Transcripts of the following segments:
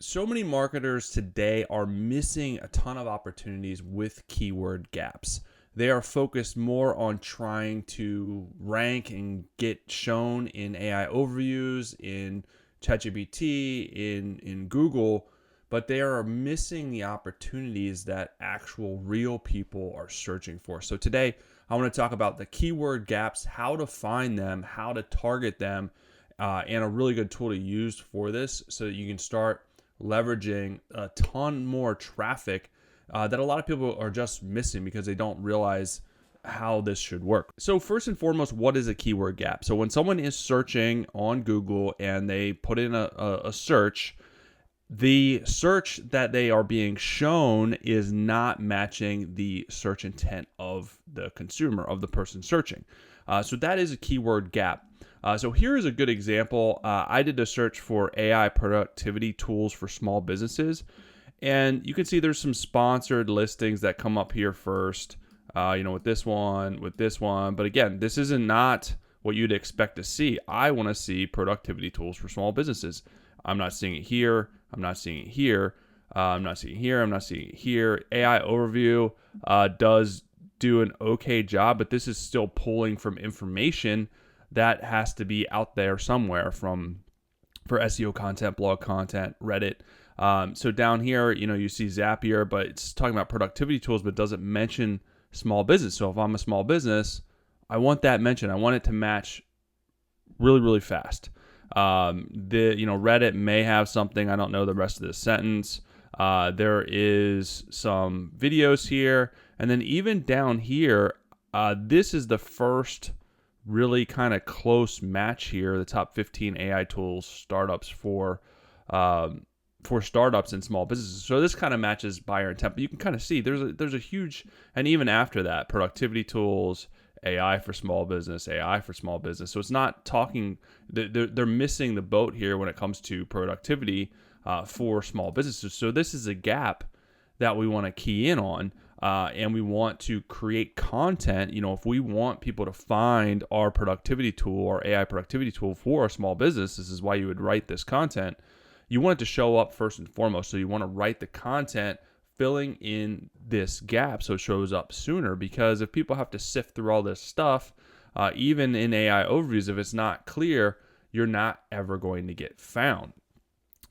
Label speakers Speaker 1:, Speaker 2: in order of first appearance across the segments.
Speaker 1: So many marketers today are missing a ton of opportunities with keyword gaps. They are focused more on trying to rank and get shown in AI overviews, in ChatGPT, in Google, but they are missing the opportunities that actual real people are searching for. So today, I want to talk about the keyword gaps, how to find them, how to target them, and a really good tool to use for this so that you can start leveraging a ton more traffic that a lot of people are just missing because they don't realize how this should work. So first and foremost, what is a keyword gap? So when someone is searching on Google and they put in a search, the search that they are being shown is not matching the search intent of the consumer, of the person searching. So that is a keyword gap. So here is a good example. I did a search for AI productivity tools for small businesses, and you can see there's some sponsored listings that come up here first, with this one. But again, this is not what you'd expect to see. I want to see productivity tools for small businesses. I'm not seeing it here. I'm not seeing it here. I'm not seeing it here. I'm not seeing it here. AI overview does do an okay job, but this is still pulling from information that has to be out there somewhere for SEO content, blog content, Reddit. So down here, you see Zapier, but it's talking about productivity tools, but doesn't mention small business. So if I'm a small business, I want that mentioned. I want it to match really, really fast. Reddit may have something. I don't know the rest of this sentence. There is some videos here. And then even down here, this is the first really kind of close match here. The top 15 AI tools startups for startups and small businesses. So this kind of matches buyer intent. But you can kind of see there's a huge, and even after that, productivity tools, AI for small business, AI for small business. So it's not talking, they're missing the boat here when it comes to productivity for small businesses. So this is a gap that we want to key in on, and we want to create content. If we want people to find our productivity tool, our AI productivity tool for a small business, this is why you would write this content. You want it to show up first and foremost. So you want to write the content filling in this gap so it shows up sooner, because if people have to sift through all this stuff, even in AI overviews, if it's not clear, you're not ever going to get found.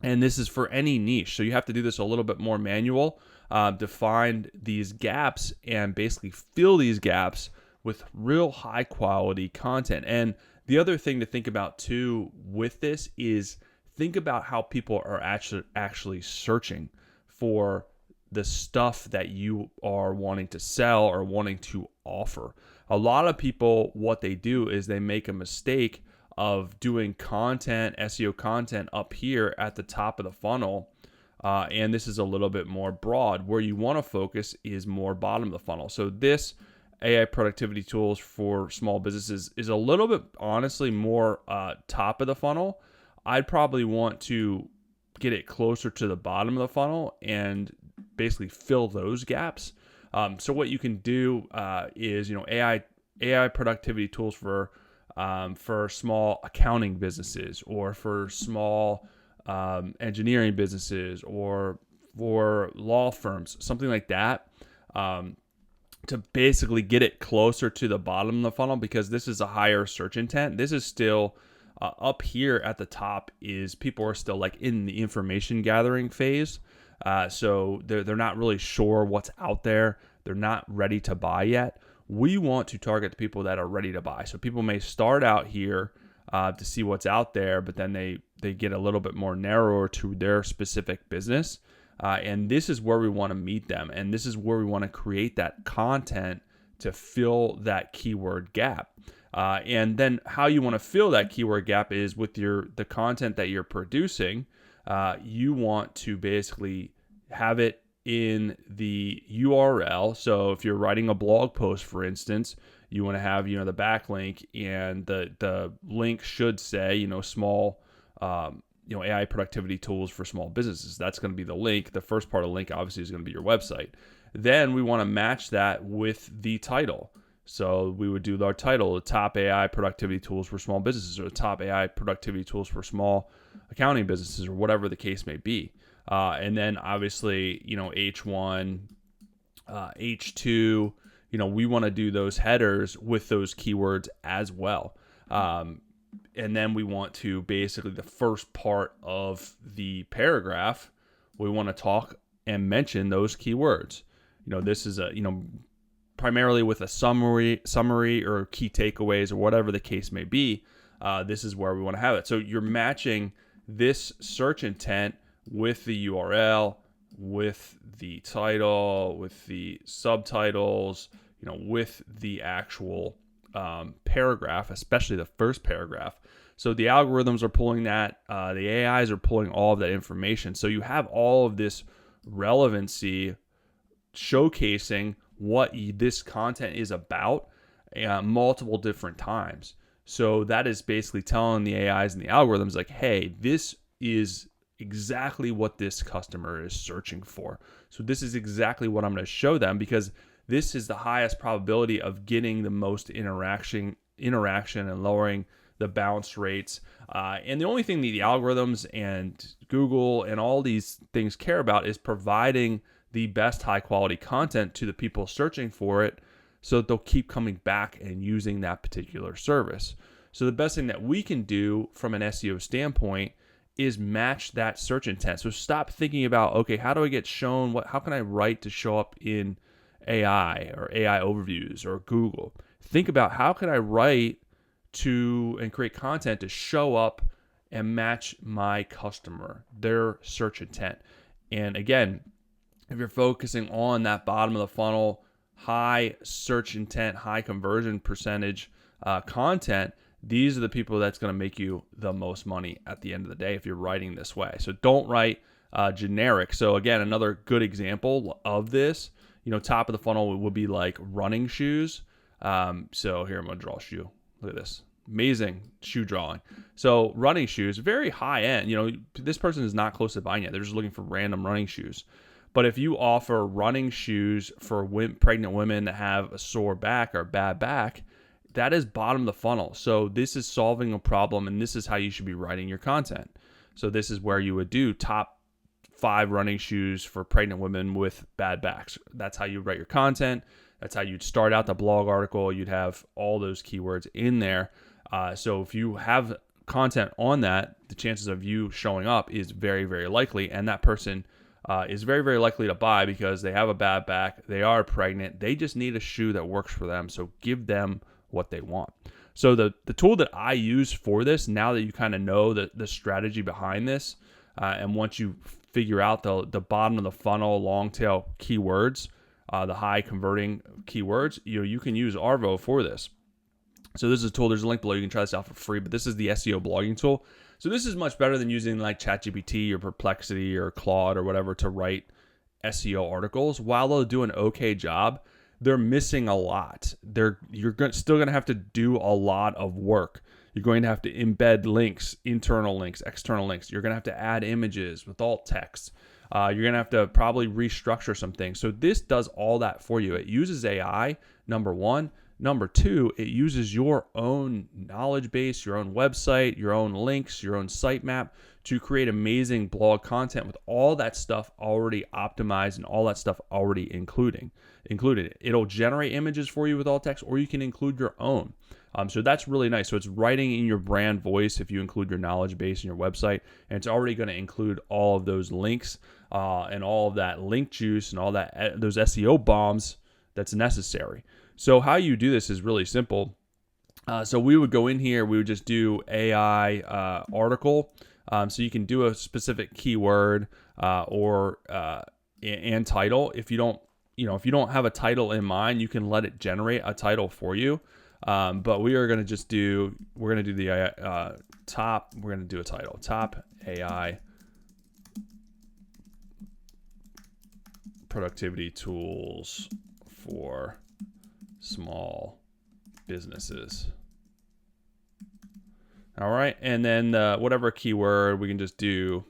Speaker 1: And this is for any niche. So you have to do this a little bit more manual to find these gaps and basically fill these gaps with real high quality content. And the other thing to think about too with this is think about how people are actually searching for the stuff that you are wanting to sell or wanting to offer. A lot of people, what they do is they make a mistake of doing content, SEO content up here at the top of the funnel. And this is a little bit more broad. Where you want to focus is more bottom of the funnel. So this AI productivity tools for small businesses is a little bit, honestly, more top of the funnel. I'd probably want to get it closer to the bottom of the funnel and basically fill those gaps. So what you can do is, AI productivity tools for small accounting businesses, or for small engineering businesses, or for law firms, something like that, to basically get it closer to the bottom of the funnel, because this is a higher search intent. This is still up here at the top, is people are still like in the information gathering phase. So they're not really sure what's out there. They're not ready to buy yet. We want to target the people that are ready to buy. So people may start out here to see what's out there, but then they get a little bit more narrower to their specific business. And this is where we want to meet them. And this is where we want to create that content to fill that keyword gap. And then how you want to fill that keyword gap is with the content that you're producing. You want to basically have it in the URL. So if you're writing a blog post, for instance, you want to have, the backlink, and the link should say, small, AI productivity tools for small businesses. That's going to be the link. The first part of the link obviously is going to be your website. Then we want to match that with the title. So we would do our title, the top AI productivity tools for small businesses, or the top AI productivity tools for small accounting businesses, or whatever the case may be. And then obviously, H1, H2, we want to do those headers with those keywords as well. And then we want to basically the first part of the paragraph, we want to talk and mention those keywords. This is primarily with a summary or key takeaways or whatever the case may be. This is where we want to have it. So you're matching this search intent with the URL, with the title, with the subtitles, with the actual paragraph, especially the first paragraph. So the algorithms are pulling that, the AIs are pulling all of that information. So you have all of this relevancy showcasing what this content is about multiple different times. So that is basically telling the AIs and the algorithms like, hey, this is exactly what this customer is searching for. So this is exactly what I'm going to show them, because this is the highest probability of getting the most interaction and lowering the bounce rates. And the only thing that the algorithms and Google and all these things care about is providing the best high quality content to the people searching for it, so that they'll keep coming back and using that particular service. So the best thing that we can do from an SEO standpoint is match that search intent. So stop thinking about, okay, how do I get shown, how can I write to show up in AI or AI overviews or Google? Think about, how can I write to and create content to show up and match my customer, their search intent. And again, if you're focusing on that bottom of the funnel, high search intent, high conversion percentage content, these are the people that's going to make you the most money at the end of the day if you're writing this way. So don't write generic. So again, another good example of this, top of the funnel would be like running shoes. So here, I'm going to draw a shoe. Look at this. Amazing shoe drawing. So running shoes, very high end. This person is not close to buying yet. They're just looking for random running shoes. But if you offer running shoes for pregnant women that have a sore back or a bad back, that is bottom of the funnel. So this is solving a problem, and this is how you should be writing your content. So this is where you would do top 5 running shoes for pregnant women with bad backs. That's how you write your content. That's how you'd start out the blog article. You'd have all those keywords in there. So if you have content on that, the chances of you showing up is very, very likely. And that person is very, very likely to buy because they have a bad back. They are pregnant. They just need a shoe that works for them. So give them what they want. So the tool that I use for this, now that you kind of know the strategy behind this, and once you figure out the bottom of the funnel long tail keywords, the high converting keywords, you can use Arvow for this. So this is a tool. There's a link below. You can try this out for free, but this is the SEO blogging tool. So this is much better than using like ChatGPT or Perplexity or Claude or whatever to write SEO articles. While they'll do an okay job, they're missing a lot. You're still going to have to do a lot of work. You're going to have to embed links, internal links, external links. You're going to have to add images with alt text. You're going to have to probably restructure some things. So this does all that for you. It uses AI, number one. Number two, it uses your own knowledge base, your own website, your own links, your own sitemap to create amazing blog content with all that stuff already optimized and all that stuff already included. It'll generate images for you with alt text, or you can include your own. So that's really nice. So it's writing in your brand voice if you include your knowledge base in your website, and it's already going to include all of those links and all of that link juice and all that those SEO bombs that's necessary. So how you do this is really simple. So we would go in here, we would just do AI article. So you can do a specific keyword or and title. If you don't have a title in mind, you can let it generate a title for you. But we are going to do the top. We're going to do a title: top AI productivity tools for small businesses. All right, and then whatever keyword, we can just do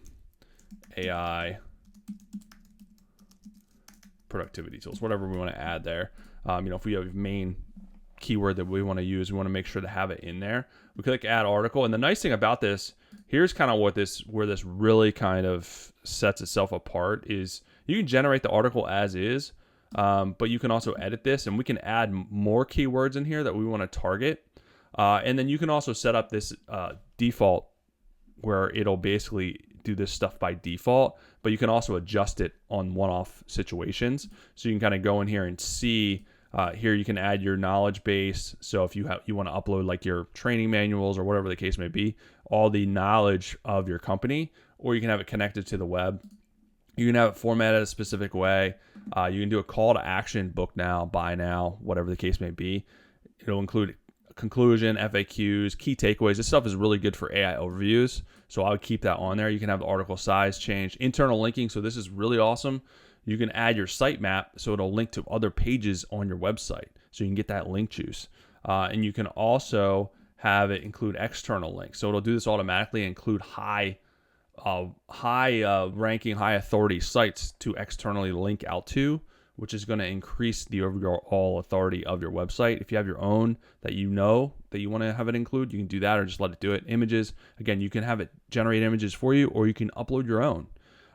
Speaker 1: AI productivity tools, whatever we want to add there. If we have a main keyword that we want to use, we want to make sure to have it in there. We click add article, and the nice thing about this here's kind of where this really kind of sets itself apart is you can generate the article as is, but you can also edit this, and we can add more keywords in here that we want to target. And then you can also set up this default where it'll basically do this stuff by default, but you can also adjust it on one-off situations. So you can kind of go in here and see, here you can add your knowledge base. So if you want to upload like your training manuals or whatever the case may be, all the knowledge of your company, or you can have it connected to the web. You can have it formatted a specific way. You can do a call to action, book now, buy now, whatever the case may be. It'll include conclusion, FAQs, key takeaways. This stuff is really good for AI overviews, so I would keep that on there. You can have the article size change, internal linking. So this is really awesome. You can add your sitemap, so it'll link to other pages on your website, so you can get that link juice. And you can also have it include external links, so it'll do this automatically, include high ranking, high authority sites to externally link out to, which is going to increase the overall authority of your website. If you have your own that you want to have it include, you can do that, or just let it do it. Images, again, you can have it generate images for you, or you can upload your own,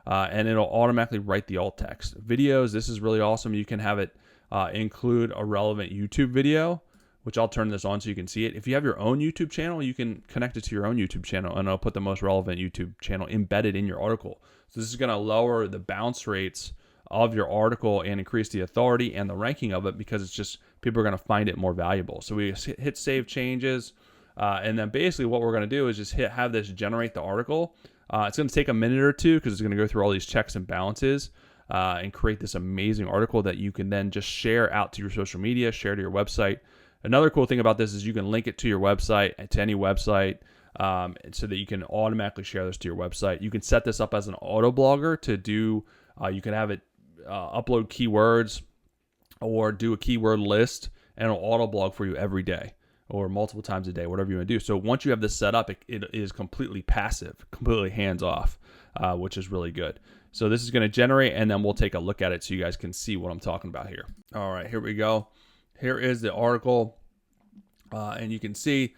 Speaker 1: and it'll automatically write the alt text. Videos, this is really awesome. You can have it include a relevant YouTube video, which I'll turn this on so you can see it. If you have your own YouTube channel, you can connect it to your own YouTube channel, and I'll put the most relevant YouTube channel embedded in your article. So this is going to lower the bounce rates of your article and increase the authority and the ranking of it, because it's just people are going to find it more valuable. So we hit save changes, and then basically what we're going to do is just have this generate the article. It's going to take a minute or two because it's going to go through all these checks and balances and create this amazing article that you can then just share out to your social media, share to your website. Another cool thing about this is you can link it to your website, to any website, so that you can automatically share this to your website. You can set this up as an auto blogger to do, you can have it upload keywords or do a keyword list, and it'll auto blog for you every day or multiple times a day, whatever you want to do. So once you have this set up, it is completely passive, completely hands off, which is really good. So this is going to generate, and then we'll take a look at it so you guys can see what I'm talking about here. All right, here we go. Here is the article, and you can see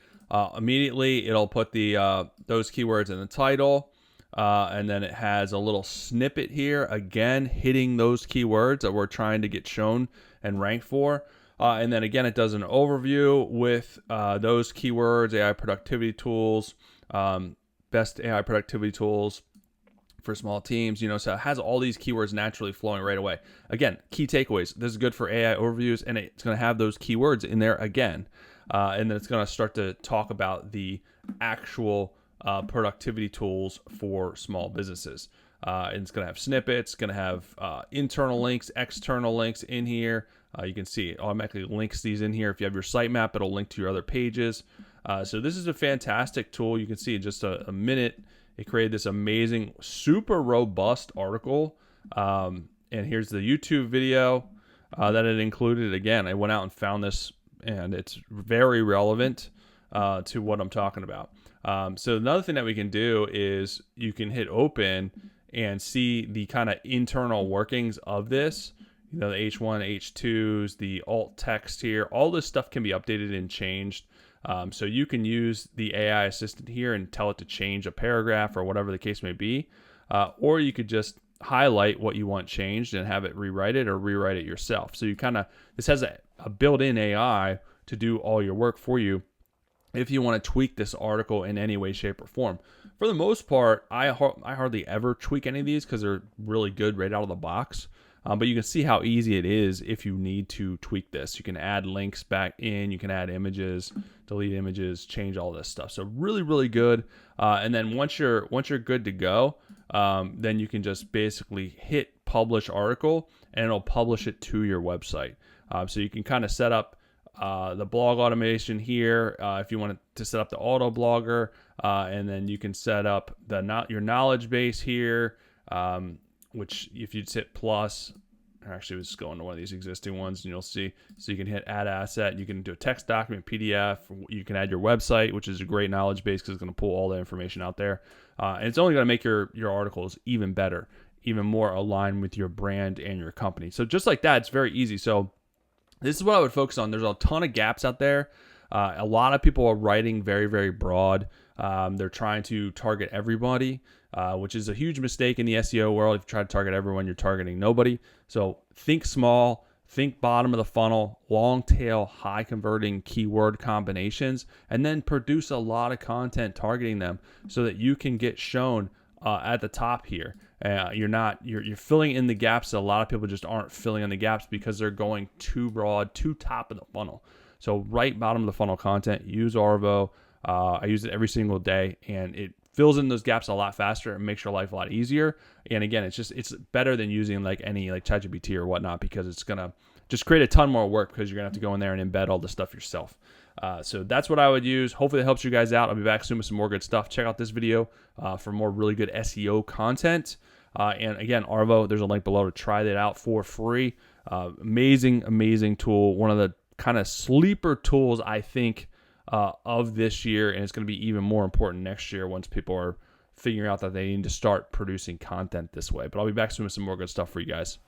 Speaker 1: immediately it'll put the those keywords in the title, and then it has a little snippet here, again hitting those keywords that we're trying to get shown and ranked for. And then again, it does an overview with those keywords, AI productivity tools, best AI productivity tools for small teams, so it has all these keywords naturally flowing right away. Again, key takeaways. This is good for AI overviews, and it's going to have those keywords in there again. And then it's going to start to talk about the actual productivity tools for small businesses. And it's going to have snippets, going to have internal links, external links in here. You can see it automatically links these in here. If you have your sitemap, it'll link to your other pages. So this is a fantastic tool. You can see in just a minute, it created this amazing, super robust article. And here's the YouTube video that it included. Again, I went out and found this, and it's very relevant to what I'm talking about. So another thing that we can do is you can hit open and see the kind of internal workings of this. The H1, H2s, the alt text here. All this stuff can be updated and changed. So you can use the AI assistant here and tell it to change a paragraph or whatever the case may be. Or you could just highlight what you want changed and have it rewrite it, or rewrite it yourself. So you this has a built-in AI to do all your work for you if you want to tweak this article in any way, shape, or form. For the most part, I hardly ever tweak any of these because they're really good right out of the box. But you can see how easy it is if you need to tweak this. You can add links back in, you can add images, delete images, change all this stuff. So really, really good. And then once you're good to go, then you can just basically hit publish article, and it'll publish it to your website. So you can kind of set up the blog automation here if you want to set up the auto blogger, and then you can set up your knowledge base here, which if you hit plus, actually let's go into one of these existing ones and you'll see. So you can hit add asset, you can do a text document, PDF, you can add your website, which is a great knowledge base because it's going to pull all the information out there. And it's only going to make your articles even better, even more aligned with your brand and your company. So just like that, it's very easy. So this is what I would focus on. There's a ton of gaps out there. A lot of people are writing very, very broad. They're trying to target everybody, which is a huge mistake in the SEO world. If you try to target everyone, you're targeting nobody. So think small, think bottom of the funnel, long tail, high converting keyword combinations, and then produce a lot of content targeting them so that you can get shown at the top here. You're filling in the gaps that a lot of people just aren't filling in the gaps because they're going too broad, too top of the funnel. So right bottom of the funnel content, use Arvow. I use it every single day, and it fills in those gaps a lot faster and makes your life a lot easier. And again, it's better than using like any like ChatGPT or whatnot, because it's gonna just create a ton more work because you're gonna have to go in there and embed all the stuff yourself. So that's what I would use. Hopefully that helps you guys out. I'll be back soon with some more good stuff. Check out this video for more really good SEO content. And again, Arvow, there's a link below to try that out for free. Amazing tool. One of the kind of sleeper tools, I think, of this year, and it's going to be even more important next year once people are figuring out that they need to start producing content this way. But I'll be back soon with some more good stuff for you guys.